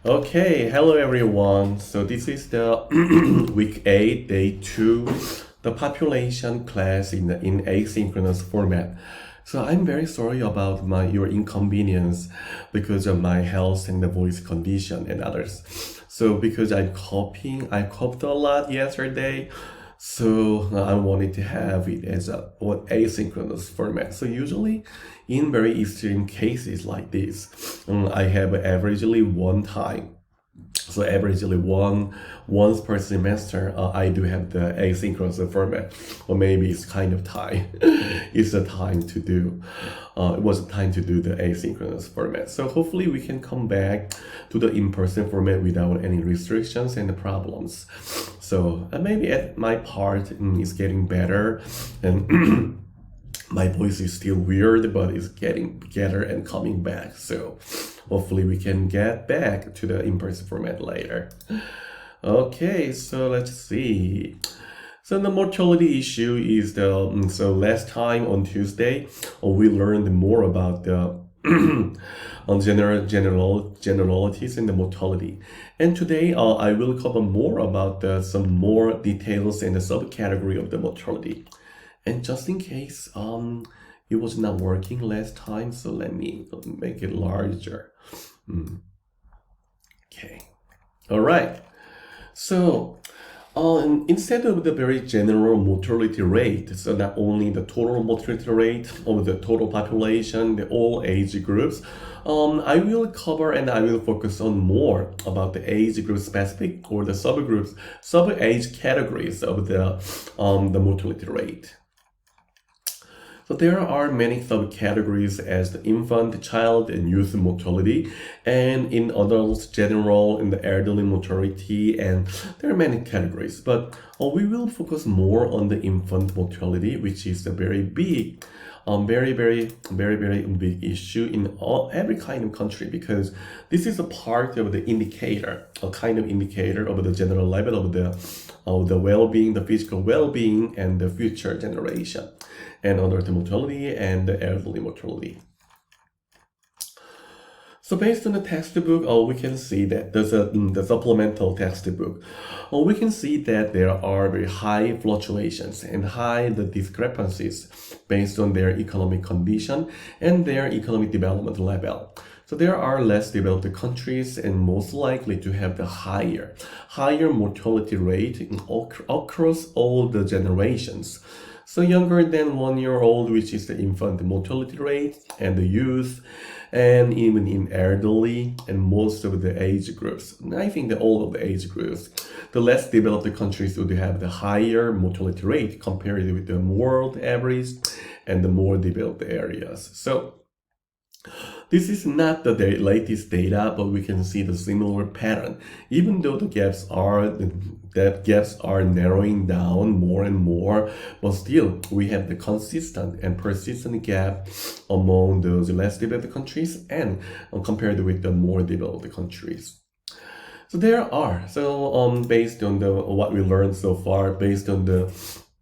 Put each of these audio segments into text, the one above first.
Okay, hello everyone. So this is the week 8, day 2, the population class in asynchronous format. So I'm very sorry about your inconvenience because of my health and the voice condition and others. So because I copied a lot yesterday. So I wanted to have it as an asynchronous format. So usually in very extreme cases like this, I have averagely one time. So averagely once per semester, I do have the asynchronous format, or maybe it's kind of time. It's a time to do. It was a time to do the asynchronous format. So hopefully we can come back to the in-person format without any restrictions and problems. So maybe at my part is getting better, and my voice is still weird, but it's getting better and coming back. So hopefully we can get back to the in-person format later. Okay, so let's see. So the mortality issue is so last time on Tuesday, we learned more about the on generalities in the mortality. And today I will cover more about some more details in the subcategory of the mortality. And just in case it was not working last time, so let me make it larger. Okay. All right. So instead of the very general mortality rate, so not only the total mortality rate of the total population, the all age groups, I will cover and I will focus on more about the age group specific or the subgroups, sub-age categories of the mortality rate. So there are many subcategories as the infant, child, and youth mortality, and in adults, general, in the elderly mortality, and there are many categories. But we will focus more on the infant mortality, which is a very big, very big issue in every kind of country, because this is a part of the indicator, a kind of indicator of the general level of the well-being, the physical well-being, and the future generation, and adult mortality and the elderly mortality. So based on the textbook, we can see that there's the supplemental textbook. We can see that there are very high fluctuations and high the discrepancies based on their economic condition and their economic development level. So there are less developed countries and most likely to have the higher mortality rate across all the generations. So younger than 1 year old, which is the infant mortality rate, and the youth, and even in elderly and most of the age groups. I think that all of the age groups, the less developed countries would have the higher mortality rate compared with the world average and the more developed areas. So this is not the latest data, but we can see the similar pattern. Even though the gaps are narrowing down more and more, but still we have the consistent and persistent gap among those less developed countries and compared with the more developed countries. So based on what we learned so far, based on the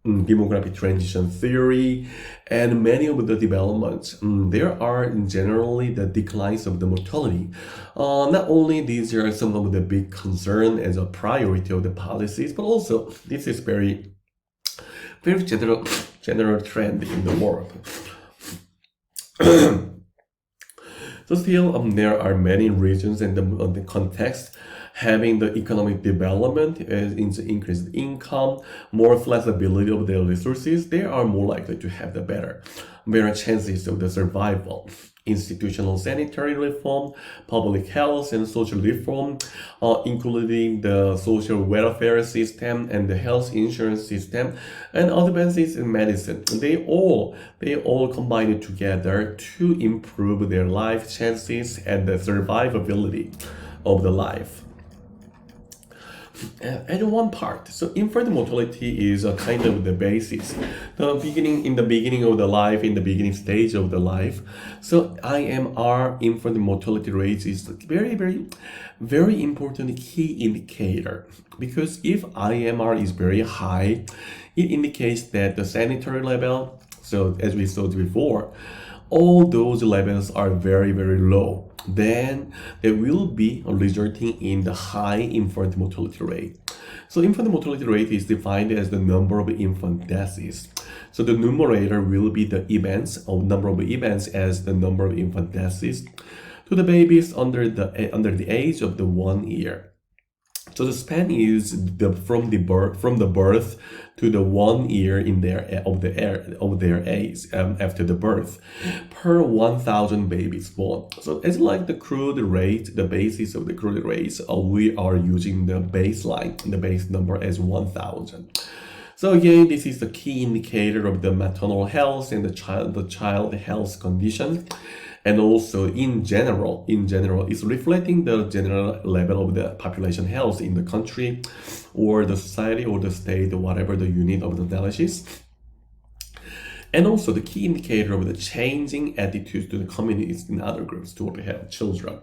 demographic transition theory and many of the developments, there are generally the declines of the mortality. Not only these are some of the big concern as a priority of the policies, but also this is very general trend in the world. So still, there are many regions and the context having the economic development, increased income, more flexibility of their resources, they are more likely to have the better chances of the survival. Institutional sanitary reform, public health and social reform, including the social welfare system and the health insurance system, and advances in medicine. They all combine together to improve their life chances and the survivability of the life. And one part, so infant mortality is a kind of the basis, in the beginning of the life, in the beginning stage of the life. So IMR, infant mortality rate, is very important key indicator, because if IMR is very high, it indicates that the sanitary level, so as we saw before, all those levels are very low. then there will be resulting in the high infant mortality rate. So infant mortality rate is defined as the number of infant deaths. So the numerator will be the events, or number of events as the number of infant deaths to the babies under the age of the 1 year. So the span is from the birth to the 1 year in of their age after the birth per 1,000 babies born. So it's like the crude rate, the basis of the crude rates. We are using the baseline, the base number as 1,000. So again, this is the key indicator of the maternal health and the child health condition. And also in general, it's reflecting the general level of the population health in the country or the society or the state, whatever the unit of the analysis. And also the key indicator of the changing attitudes to the communities in other groups to have children.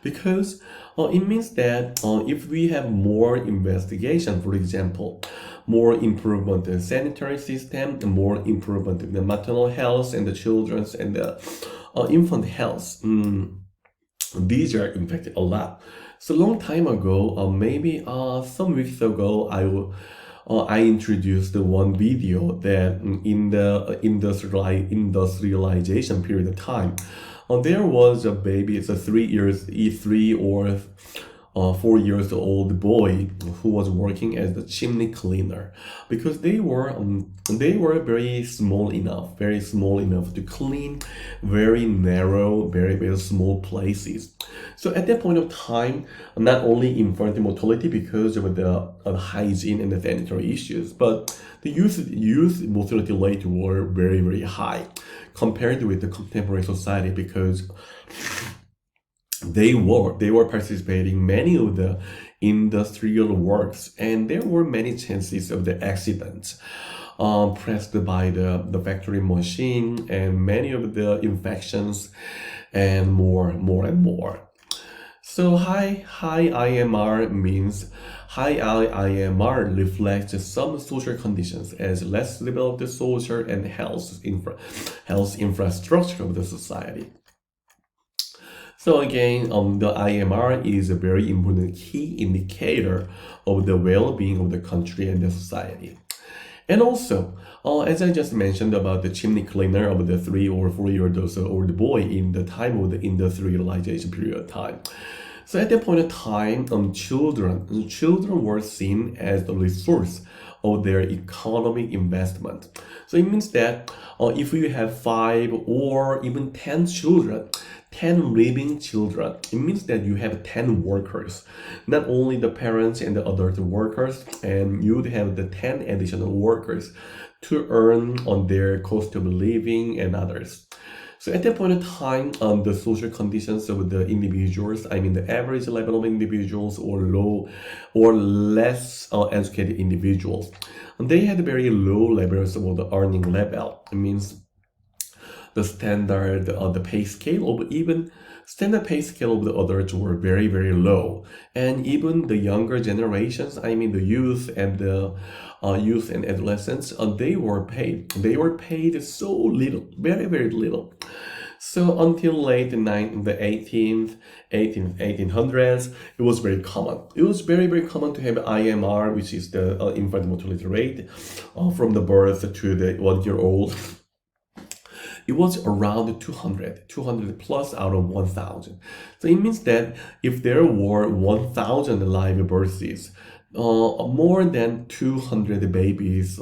Because it means that if we have more investigation, for example, more improvement in sanitary system, more improvement in the maternal health and the children's and the infant health, these are impacted a lot. So long time ago, maybe some weeks ago, I introduced one video that in the industrialization period of time, there was a baby, it's a 3 or 4 years old boy who was working as the chimney cleaner, because they were very small enough to clean very narrow, very small places. So at that point of time, not only infant mortality because of the hygiene and the sanitary issues, but the youth mortality rate were very high compared with the contemporary society, because they were participating many of the industrial works, and there were many chances of the accidents pressed by the factory machine, and many of the infections and more and more. So high IMR means high IMR reflects some social conditions as less developed social and health infrastructure of the society. So again, the IMR is a very important key indicator of the well-being of the country and the society. And also, as I just mentioned about the chimney cleaner of the 3 or 4 years old boy in the time of the industrialization period of time. So at that point of time, children were seen as the resource of their economic investment. So it means that if you have 5 or even 10 children, 10 living children, it means that you have 10 workers, not only the parents and the adult workers, and you'd have the 10 additional workers to earn on their cost of living and others. So at that point in time, the social conditions of the individuals, I mean the average level of individuals or low or less educated individuals, they had very low levels of the earning level. It means the standard, the pay scale of even standard pay scale of the adults were very low, and even the younger generations, I mean the youth and adolescents, they were paid so little, very little. So until late in the 1800s, it was very common. It was very common to have IMR, which is the infant mortality rate, from the birth to the 1 year old. It was around 200 plus out of 1,000. So it means that if there were 1,000 live births, more than 200 babies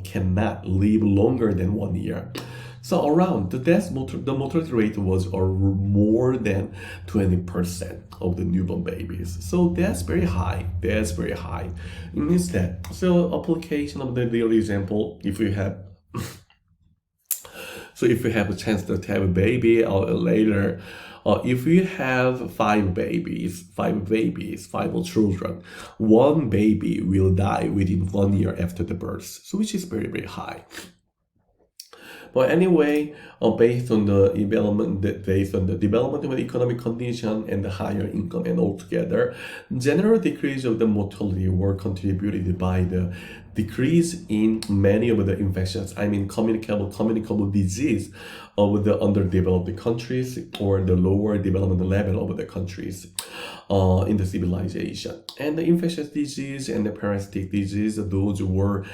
cannot live longer than 1 year. So around the mortality rate was more than 20% of the newborn babies. So that's very high. It means that, so application of the real example, if you have so if you have a chance to have a baby or later, if you have 5 children, 1 baby will die within 1 year after the birth, so which is very high. But anyway, based on the development of the economic condition and the higher income, and altogether, general decrease of the mortality were contributed by the decrease in many of the infections, I mean communicable disease of the underdeveloped countries or the lower development level of the countries in the civilization. And the infectious disease and the parasitic disease, those were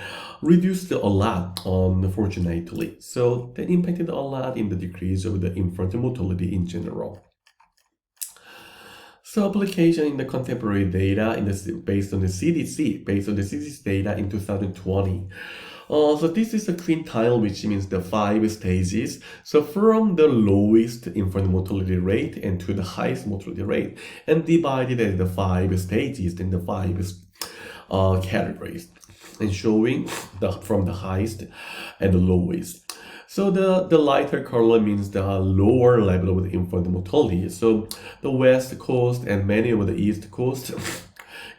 reduced a lot, unfortunately. So that impacted a lot in the decrease of the infant mortality in general. So application in the contemporary data based on the CDC data in 2020. So this is a quintile, which means the 5 stages. So from the lowest infant mortality rate and to the highest mortality rate, and divided as the 5 stages in the 5 categories, and showing from the highest and the lowest. So the lighter color means the lower level of the infant mortality. So the West Coast and many of the East Coast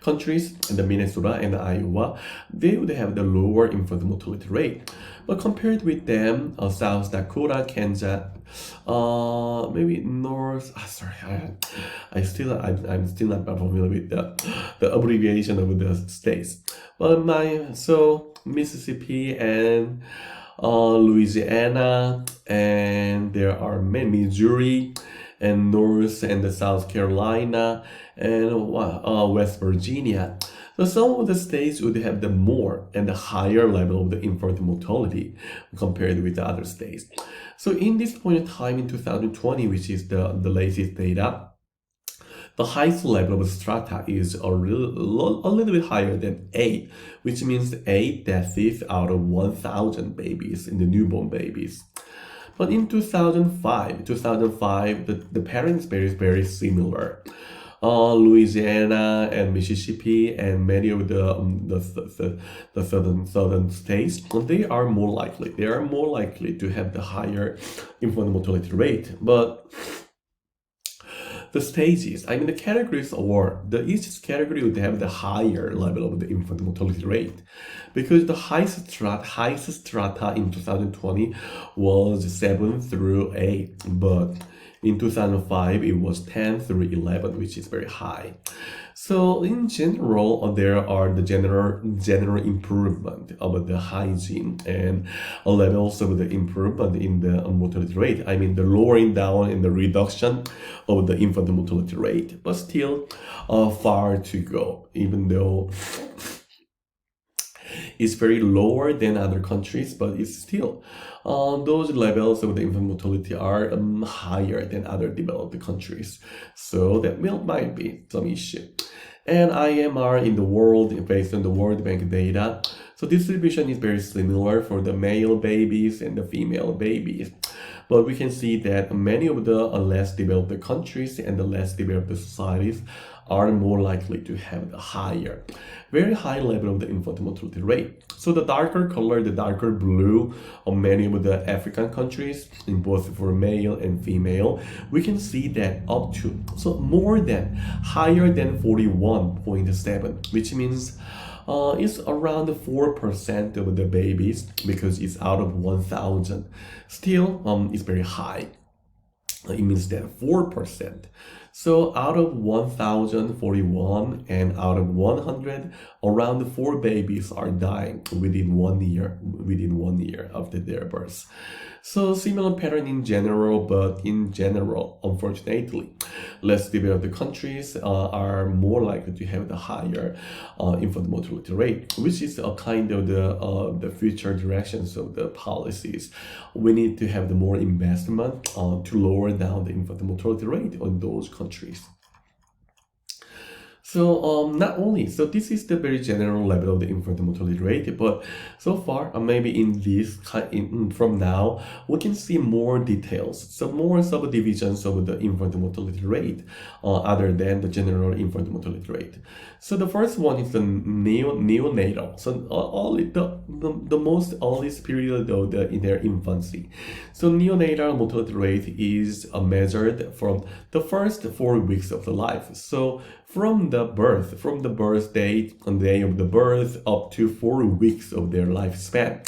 countries, and the Minnesota and Iowa, they would have the lower infant mortality rate. But compared with them, South Dakota, Kansas, maybe North. I'm still not familiar with the abbreviation of the states. But Mississippi and Louisiana, and there are many, Missouri and North and the South Carolina and West Virginia. So some of the states would have the more and the higher level of the infant mortality compared with the other states. So in this point of time in 2020, which is the latest data, the highest level of strata is a little bit higher than 8, which means 8 deaths out of 1,000 babies in the newborn babies. But in 2005, the pattern is very similar. Louisiana and Mississippi and many of the southern states, they are more likely to have the higher infant mortality rate. But the stages, I mean the categories, or each category would have the higher level of the infant mortality rate, because the highest strata in 2020 was 7 through 8, but in 2005 it was 10 through 11, which is very high. So in general, there are the general improvement of the hygiene and levels of the improvement in the mortality rate. I mean the lowering down and the reduction of the infant mortality rate, but still far to go, even though it's very lower than other countries, but it's still those levels of the infant mortality are higher than other developed countries. So that might be some issue. And IMR in the world, based on the World Bank data, so distribution is very similar for the male babies and the female babies. But we can see that many of the less developed countries and the less developed societies are more likely to have the very high level of the infant mortality rate. So the darker color, the darker blue of many of the African countries, in both for male and female, we can see that up to, so higher than 41.7, which means it's around 4% of the babies, because it's out of 1,000. Still, it's very high. It means that 4%. So out of 1,041 and out of 100, around 4 babies are dying within 1 year after their birth. So similar pattern in general, but in general, unfortunately, less developed countries are more likely to have the higher infant mortality rate, which is a kind of the future directions of the policies. We need to have the more investment to lower down the infant mortality rate on those countries. So this is the very general level of the infant mortality rate, but so far maybe from now we can see more details, so more subdivisions of the infant mortality rate other than the general infant mortality rate. So the first one is the neonatal, so the most earliest period in their infancy. So neonatal mortality rate is measured from the first 4 weeks of the life. So from the birth date and day of the birth up to 4 weeks of their lifespan.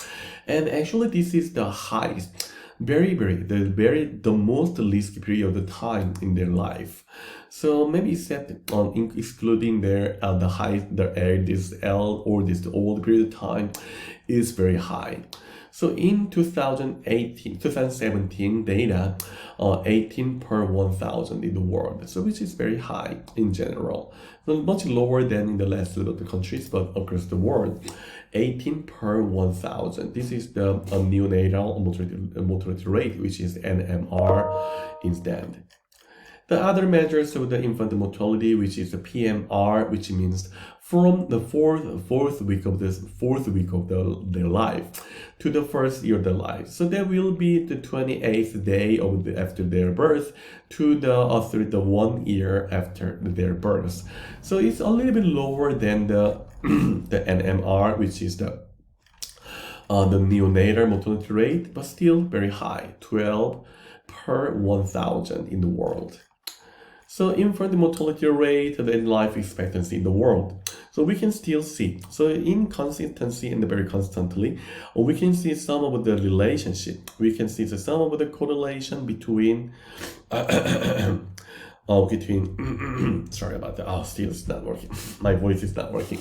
And actually this is the highest, the most least period of the time in their life. So maybe except on excluding their the height, the age, this L or this old period of time is very high. So in 2017 data, 18 per 1,000 in the world, so which is very high in general. So much lower than in the less developed countries, but across the world, 18 per 1,000. This is the neonatal mortality rate, which is NMR instead. The other measures of the infant mortality, which is the PMR, which means from the fourth week of their life to the first year of their life. So that will be the 28th day after their birth to the 1 year after their birth. So it's a little bit lower than the the NMR, which is the neonatal mortality rate, but still very high, 12 per 1,000 in the world. So infant mortality rate and life expectancy in the world. So we can still see, so inconsistency and very constantly, we can see some of the relationship. We can see some of the correlation between, sorry about that. Oh, still it's not working. My voice is not working.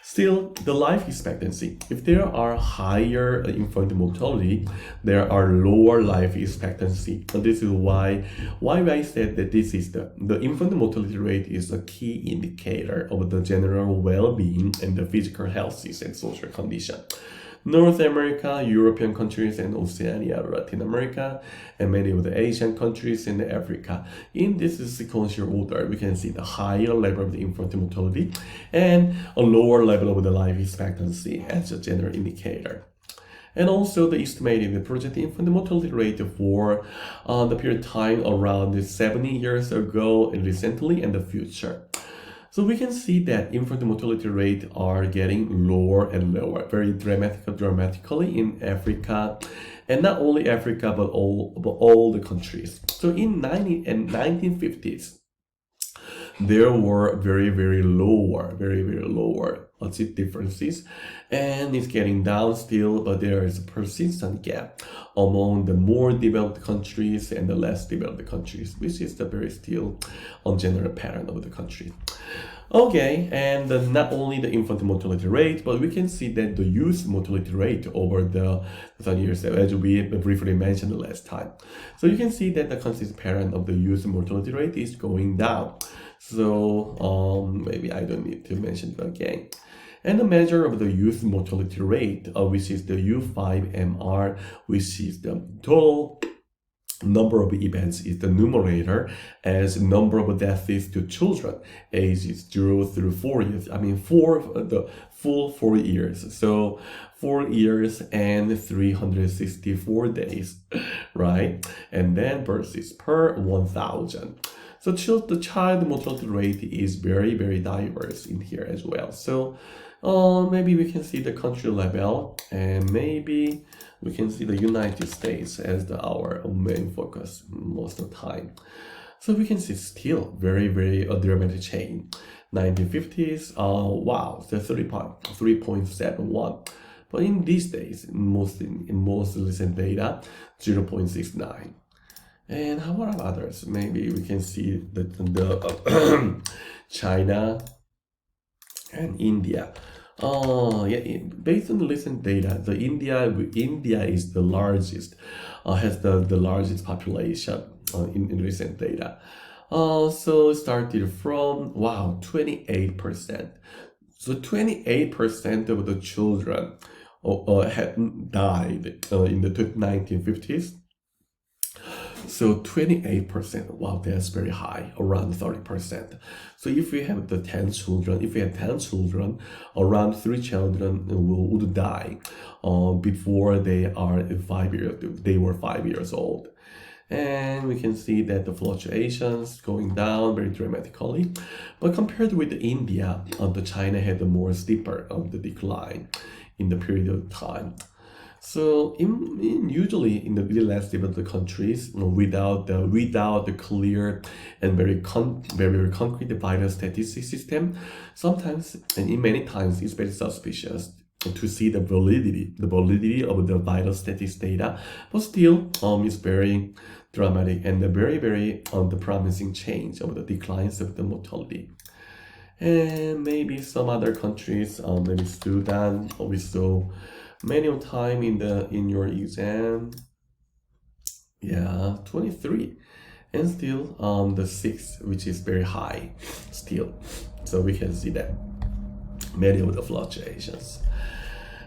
Still, the life expectancy. If there are higher infant mortality, there are lower life expectancy. And this is why I said that this is the infant mortality rate is a key indicator of the general well-being and the physical health and social condition. North America, European countries, and Oceania, Latin America, and many of the Asian countries and Africa. In this sequential order, we can see the higher level of the infant mortality and a lower level of the life expectancy as a general indicator. And also the estimated projected infant mortality rate for the period of time around 70 years ago and recently and the future. So we can see that infant mortality rate are getting lower and lower, very dramatically in Africa, and not only Africa but all the countries. So in 1950s, there were very lower differences, and it's getting down still, but there is a persistent gap among the more developed countries and the less developed countries, which is the very still general pattern of the country. Okay, and not only the infant mortality rate, but we can see that the youth mortality rate over the 10 years, as we briefly mentioned last time. So you can see that the consistent pattern of the youth mortality rate is going down. So maybe I don't need to mention it again. And the measure of the youth mortality rate, which is the U5MR, which is the total number of events, is the numerator, as number of deaths to children ages 0 through 4 years. I mean, the full 4 years. So 4 years and 364 days, right? And then births per 1,000. So the child mortality rate is very diverse in here as well. So maybe we can see the country level, and maybe we can see the United States as our main focus most of the time. So we can see still very dramatic change. 1950s, wow, the 3.71. But in these days, in most recent data, 0.69. And how about others? Maybe we can see the China and India. Yeah, based on the recent data, the India is the largest, has the largest population in recent data. So it started from 28%. So 28% of the children had died in the 1950s. So 28%, wow, that's very high, around 30%. So if we have 10 children, around 3 children would die before they were 5 years old. And we can see that the fluctuations going down very dramatically. But compared with India, the China had the more steeper of the decline in the period of time. So usually in the less developed countries, without the clear and very concrete vital statistic system, sometimes and in many times it's very suspicious to see the validity of the vital statistics data, but still it's very dramatic and a very the promising change of the declines of the mortality. And maybe some other countries, maybe Sudan, we saw many of time in your exam. Yeah, 23, and still the 6, which is very high still. So we can see that many of the fluctuations.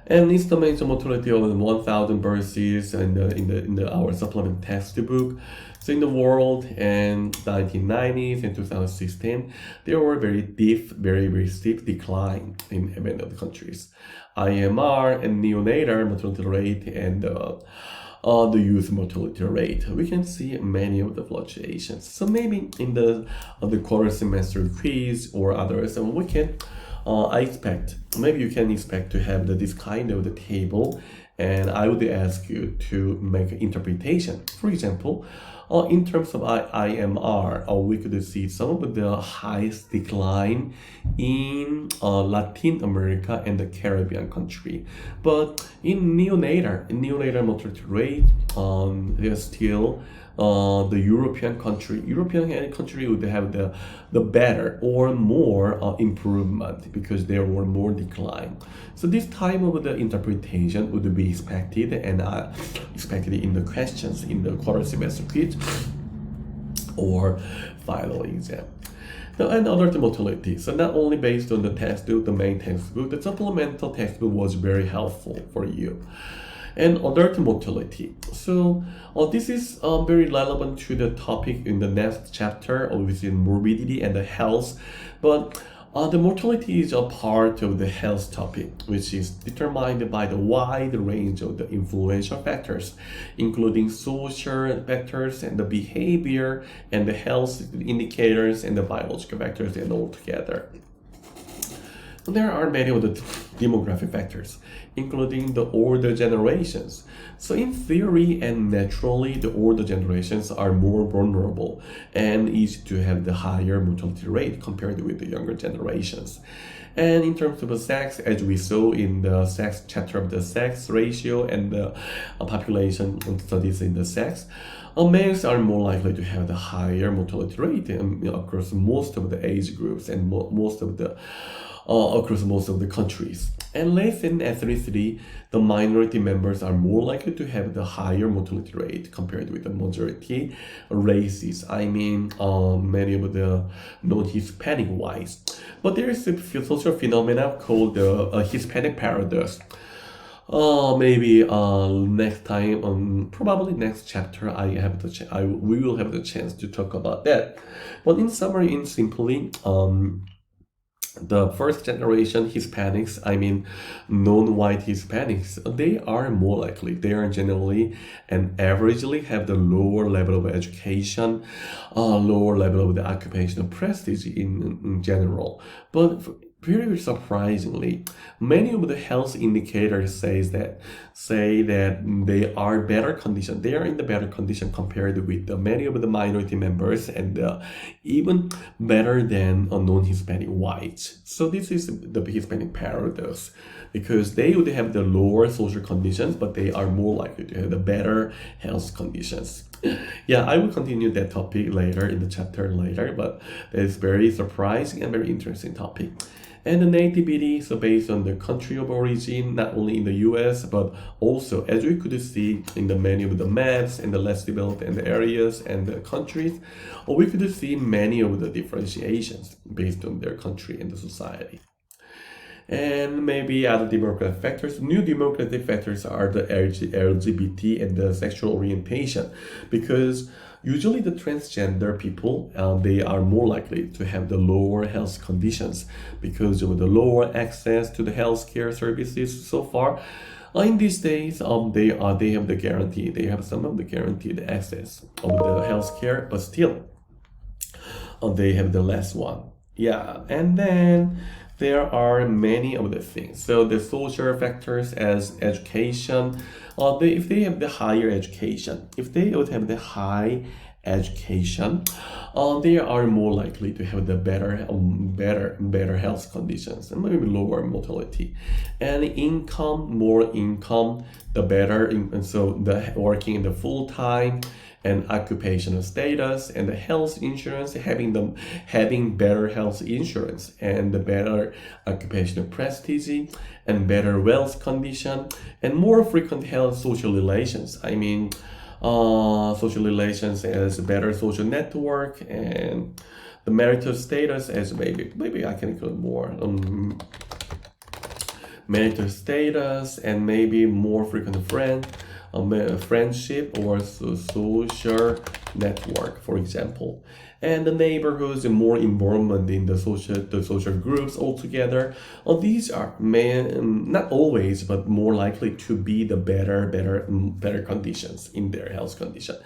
And it's the major mortality of 1,000 verses in our supplement textbook. So in the world in 1990s and 2016, there were very deep, very steep decline in many of the countries. IMR and neonatal mortality rate and the youth mortality rate. We can see many of the fluctuations. So maybe in the quarter semester quiz or others, we can maybe you can expect to have this kind of the table, and I would ask you to make an interpretation. For example, in terms of IMR, we could see some of the highest decline in Latin America and the Caribbean country. But in neonatal mortality rate, there's still the European country would have the better or more improvement because there were more decline. So this type of the interpretation would be expected and expected in the questions in the quarter semester quiz or final exam. Now, and other mortality. So not only based on the textbook, the main textbook, the supplemental textbook was very helpful for you. And adult mortality. So this is very relevant to the topic in the next chapter, obviously morbidity and the health. But the mortality is a part of the health topic, which is determined by the wide range of the influential factors, including social factors and the behavior and the health indicators and the biological factors and all together. There are many of the demographic factors, including the older generations. So in theory and naturally, the older generations are more vulnerable and easy to have the higher mortality rate compared with the younger generations. And in terms of the sex, as we saw in the sex chapter of the sex ratio and the population studies in the sex, males are more likely to have the higher mortality rate across most of the age groups and across most of the countries. And less in ethnicity, the minority members are more likely to have the higher mortality rate compared with the majority races. I mean, many of the non-Hispanic whites. But there is a social phenomenon called the Hispanic paradox. Maybe next time, probably next chapter, we will have the chance to talk about that. But in summary, in simply, the first generation Hispanics, I mean non-white Hispanics, they are more likely, they are generally and averagely have the lower level of education, lower level of the occupational prestige in general. But very surprisingly, many of the health indicators say that they are better condition. They are in the better condition compared with many of the minority members and even better than non-Hispanic whites. So this is the Hispanic paradox, because they would have the lower social conditions, but they are more likely to have the better health conditions. Yeah, I will continue that topic later in the chapter later, but it's very surprising and very interesting topic. And the nativity, so based on the country of origin, not only in the US, but also, as we could see in the many of the maps and the less developed and the areas and the countries, we could see many of the differentiations based on their country and the society. And maybe other demographic factors. New demographic factors are the LGBT and the sexual orientation, because usually the transgender people, they are more likely to have the lower health conditions because of the lower access to the healthcare services so far. In these days, they have the guarantee, they have some of the guaranteed access of the healthcare, but still, they have the less one. Yeah, and then there are many of the things. So the social factors as education, if they have the higher education, if they would have the high education, they are more likely to have the better health conditions and maybe lower mortality. And income, more income, the better. And so the working in the full time and occupational status and the health insurance, having better health insurance and the better occupational prestige and better wealth condition and more frequent health social relations. I mean, social relations as a better social network and the marital status as maybe I can include more marital status and maybe more frequent friendship or social network, for example, and the neighborhoods and more involvement in the social groups altogether. These are not always, but more likely to be the better conditions in their health condition.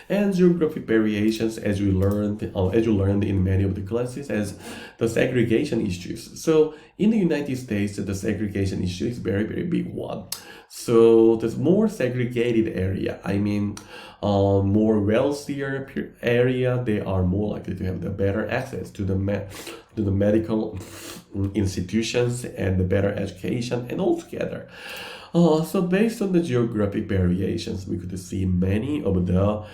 And geographic variations, as you learned in many of the classes, as the segregation issues. So in the United States, the segregation issue is very big one. So there's more segregated area. I mean, more wealthier area, they are more likely to have the better access to the medical institutions and the better education and altogether. So based on the geographic variations, we could see many of the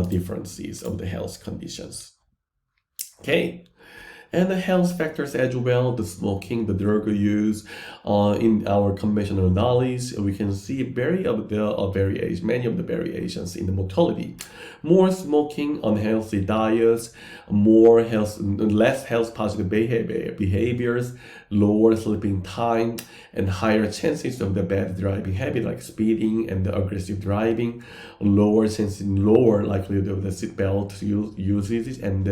differences of the health conditions. Okay. And the health factors as well, the smoking, the drug use, in our conventional knowledge, we can see many of the variations in the mortality. More smoking, unhealthy diets, less health positive behaviors, lower sleeping time, and higher chances of the bad driving habit like speeding and the aggressive driving, lower likelihood of the seatbelt usage, and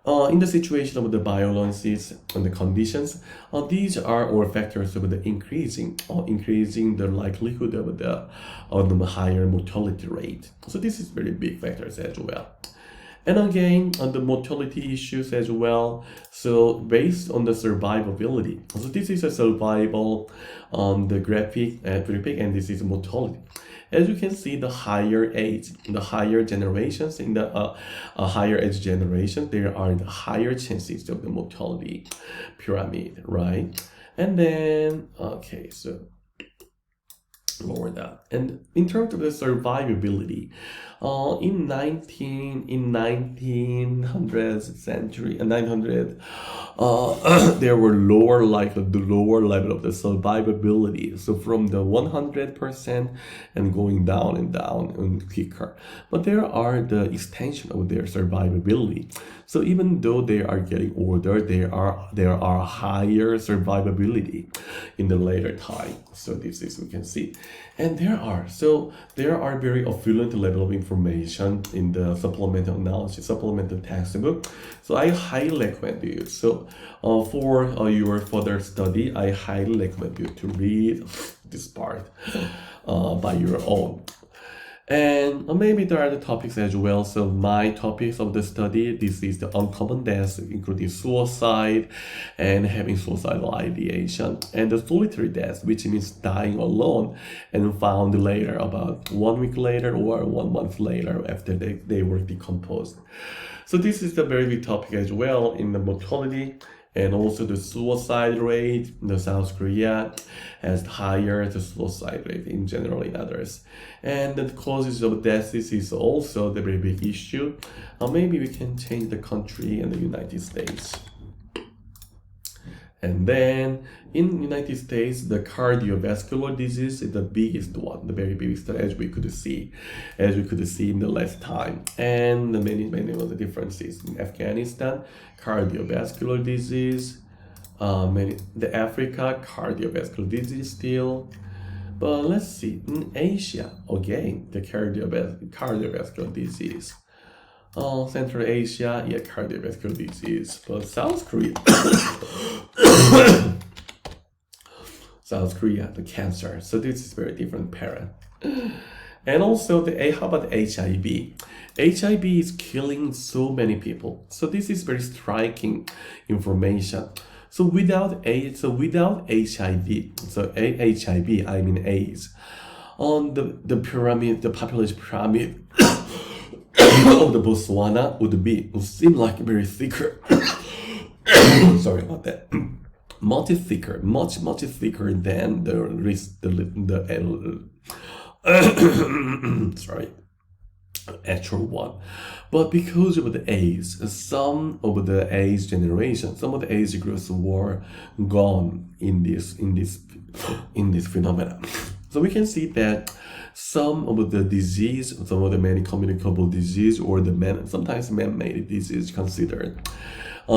in the situation of the violences and the conditions, these are all factors of the increasing the likelihood of the higher mortality rate. So this is very big factors as well. And again, on the mortality issues as well. So based on the survivability. So this is a survival the graphic, and this is mortality. As you can see, the higher generations in the higher age generation, there are the higher chances of the mortality pyramid, right? And then, okay, so lower that. And in terms of the survivability, in 1900th century and 900, there were lower level of the survivability. So from the 100% and going down and quicker. But there are the extension of their survivability. So even though they are getting older, there are higher survivability in the later time. So this is we can see. And there are very affluent level of information in the supplemental analysis, supplemental textbook. So I highly recommend you. So for your further study, I highly recommend you to read this part by your own. And maybe there are the topics as well. So my topics of the study, this is the uncommon deaths, including suicide and having suicidal ideation, and the solitary death, which means dying alone and found later, about 1 week later or 1 month later after they were decomposed. So this is the very big topic as well in the mortality. And also the suicide rate in the South Korea has higher the suicide rate in general in others. And the causes of death, this is also the very big issue. Maybe we can change the country and the United States. And then in the United States, the cardiovascular disease is the biggest one, the very biggest, as we could see in the last time. And the many of the differences in Afghanistan, cardiovascular disease, the Africa, cardiovascular disease still. But let's see, in Asia, again, the cardiovascular disease. Central Asia, cardiovascular disease. But South Korea, the cancer. So this is very different pattern. And also how about HIV? HIV is killing so many people. So this is very striking information. So without HIV, I mean AIDS, on the pyramid, the population pyramid, of the Botswana would seem like very thicker. Sorry about that. Much thicker than sorry, actual one. But because of the age, some of the age generation, some of the age groups were gone in this phenomenon. So we can see that some of the disease, some of the many communicable disease, or the sometimes man-made disease considered,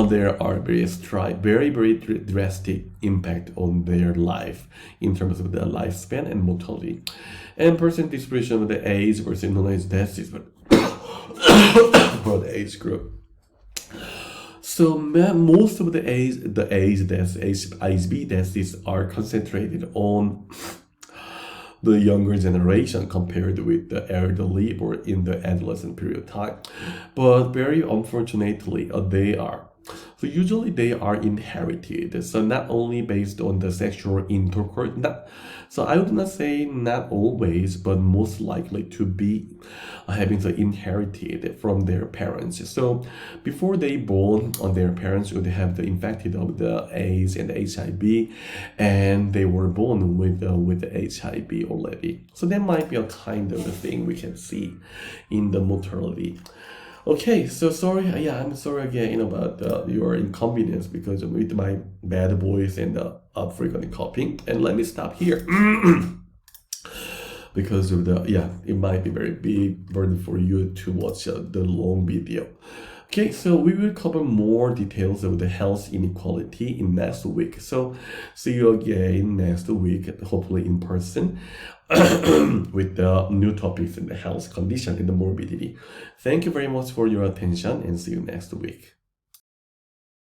there are very drastic impact on their life in terms of their lifespan and mortality. And percent distribution of the age versus non-age deaths is for the age group. So most of the age deaths, HB deaths are concentrated on the younger generation compared with the elderly or in the adolescent period of time. But very unfortunately, they are. So usually they are inherited. So not only based on the sexual intercourse, so I would not say not always, but most likely to be having the inherited from their parents. So before they born, their parents would have the infected of the AIDS and HIV, and they were born with the HIV already. So that might be a kind of a thing we can see in the mortality. Okay, so sorry, I'm sorry again about your inconvenience because of with my bad voice and frequent coughing. And let me stop here because of it might be very big burden for you to watch the long video. Okay, so we will cover more details of the health inequality in next week. So see you again next week, hopefully in person, with the new topics in the health condition and the morbidity. Thank you very much for your attention and see you next week.